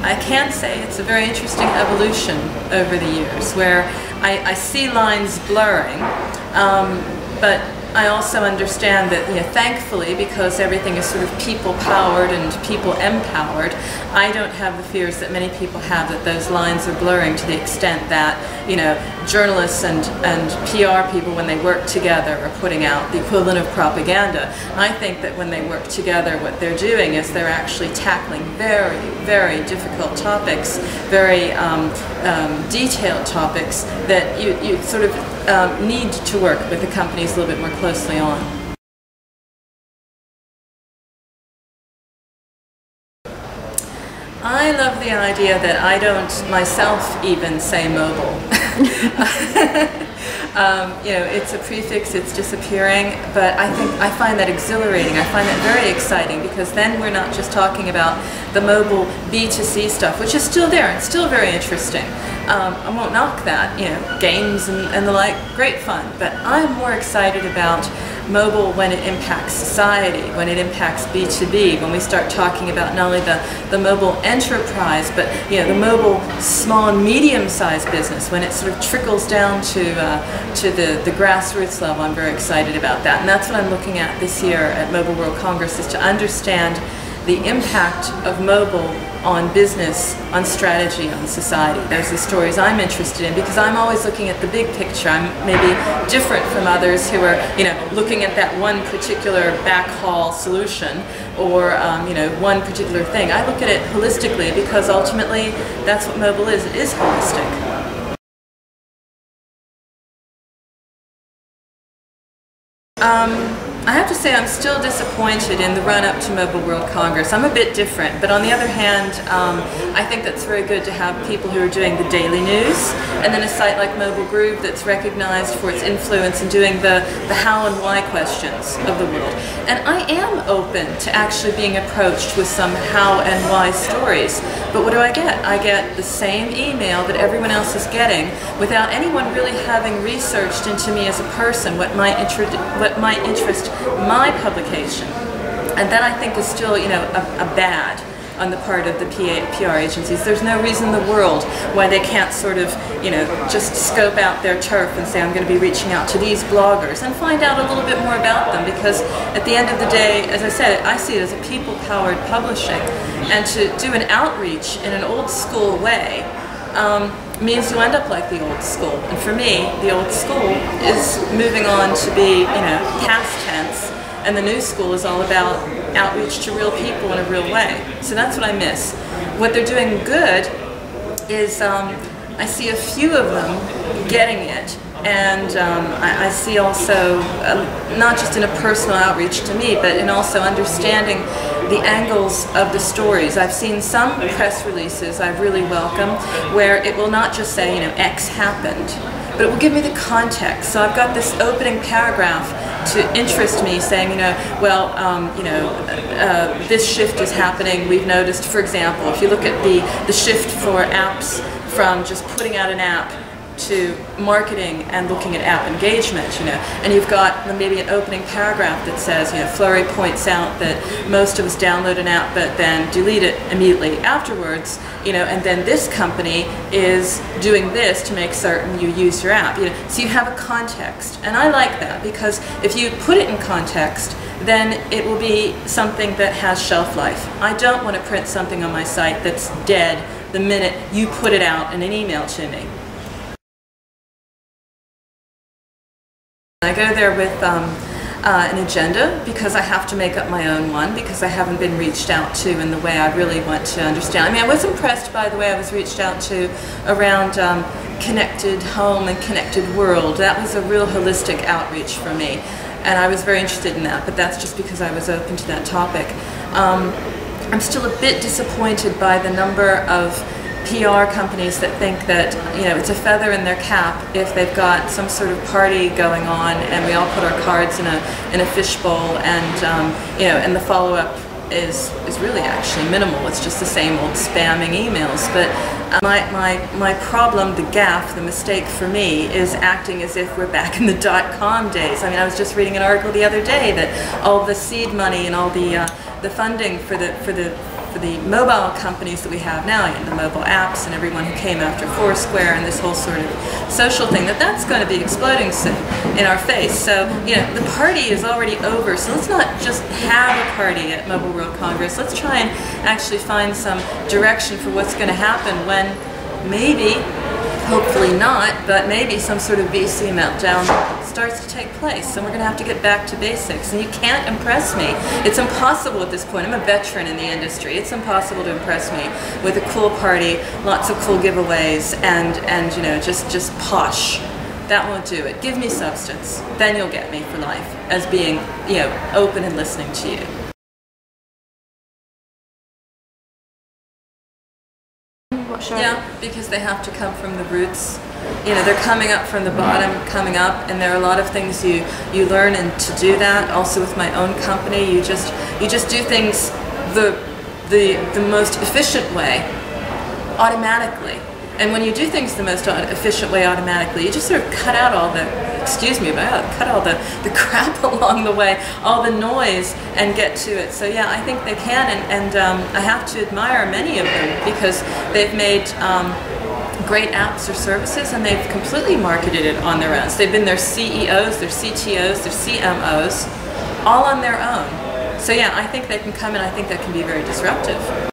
I can say it's a very interesting evolution over the years where I see lines blurring, but I also understand that, thankfully, because everything is sort of people-powered and people-empowered, I don't have the fears that many people have that those lines are blurring to the extent that, journalists and PR people, when they work together, are putting out the equivalent of propaganda. I think that when they work together, what they're doing is they're actually tackling very, very difficult topics, very detailed topics that you sort of need to work with the companies a little bit more closely on. I love the idea that I don't myself even say mobile. It's a prefix, it's disappearing, but I find that exhilarating. I find that very exciting because then we're not just talking about the mobile B2C stuff, which is still there and still very interesting. I won't knock that, games and the like, great fun, but I'm more excited about mobile when it impacts society, when it impacts B2B, when we start talking about not only the mobile enterprise, but the mobile small and medium-sized business, when it sort of trickles down to the grassroots level. I'm very excited about that, and that's what I'm looking at this year at Mobile World Congress, is to understand the impact of mobile on business, on strategy, on society. Those are the stories I'm interested in because I'm always looking at the big picture. I'm maybe different from others who are, looking at that one particular backhaul solution or, one particular thing. I look at it holistically because ultimately that's what mobile is. It is holistic. I have to say I'm still disappointed in the run-up to Mobile World Congress. I'm a bit different, but on the other hand, I think that's very good to have people who are doing the daily news, and then a site like Mobile Groove that's recognized for its influence in doing the how and why questions of the world. And I am open to actually being approached with some how and why stories, but what do I get? I get the same email that everyone else is getting without anyone really having researched into me as a person, what might interest my publication, and that I think is still, a bad on the part of the PR agencies. There's no reason in the world why they can't sort of, just scope out their turf and say, I'm going to be reaching out to these bloggers and find out a little bit more about them, because at the end of the day, as I said, I see it as a people-powered publishing, and to do an outreach in an old-school way means you end up like the old school. And for me, the old school is moving on to be, past tense, and the new school is all about outreach to real people in a real way. So that's what I miss. What they're doing good is I see a few of them getting it, and I see also, not just in a personal outreach to me, but in also understanding the angles of the stories. I've seen some press releases I really welcome where it will not just say, X happened, but it will give me the context. So I've got this opening paragraph to interest me, saying, this shift is happening. We've noticed, for example, if you look at the shift for apps from just putting out an app to marketing and looking at app engagement, and you've got maybe an opening paragraph that says, Flurry points out that most of us download an app but then delete it immediately afterwards, and then this company is doing this to make certain you use your app, so you have a context, and I like that, because if you put it in context, then it will be something that has shelf life. I don't want to print something on my site that's dead the minute you put it out in an email to me. I go there with an agenda because I have to make up my own one, because I haven't been reached out to in the way I really want to understand. I mean, I was impressed by the way I was reached out to around connected home and connected world. That was a real holistic outreach for me, and I was very interested in that, but that's just because I was open to that topic. I'm still a bit disappointed by the number of PR companies that think that it's a feather in their cap if they've got some sort of party going on and we all put our cards in a fishbowl, and and the follow-up is really actually minimal. It's just the same old spamming emails. But my problem, the gaffe, the mistake for me, is acting as if we're back in the .com days. I mean, I was just reading an article the other day that all the seed money and all the funding for the for the mobile companies that we have now, the mobile apps and everyone who came after Foursquare and this whole sort of social thing, that's going to be exploding soon in our face. So, the party is already over, so let's not just have a party at Mobile World Congress. Let's try and actually find some direction for what's going to happen when maybe, hopefully not, but maybe some sort of VC meltdown starts to take place, and we're going to have to get back to basics. And you can't impress me. It's impossible at this point. I'm a veteran in the industry. It's impossible to impress me with a cool party, lots of cool giveaways, and just posh. That won't do it. Give me substance. Then you'll get me for life as being, open and listening to you. Yeah, because they have to come from the roots. They're coming up from the bottom, coming up, and there are a lot of things you learn, and to do that, also with my own company, you just do things the most efficient way, automatically. And when you do things the most efficient way automatically, you just sort of cut out all the, excuse me, but cut all the crap along the way, all the noise, and get to it. So yeah, I think they can, and I have to admire many of them because they've made great apps or services, and they've completely marketed it on their own. So they've been their CEOs, their CTOs, their CMOs, all on their own. So yeah, I think they can come, and I think that can be very disruptive.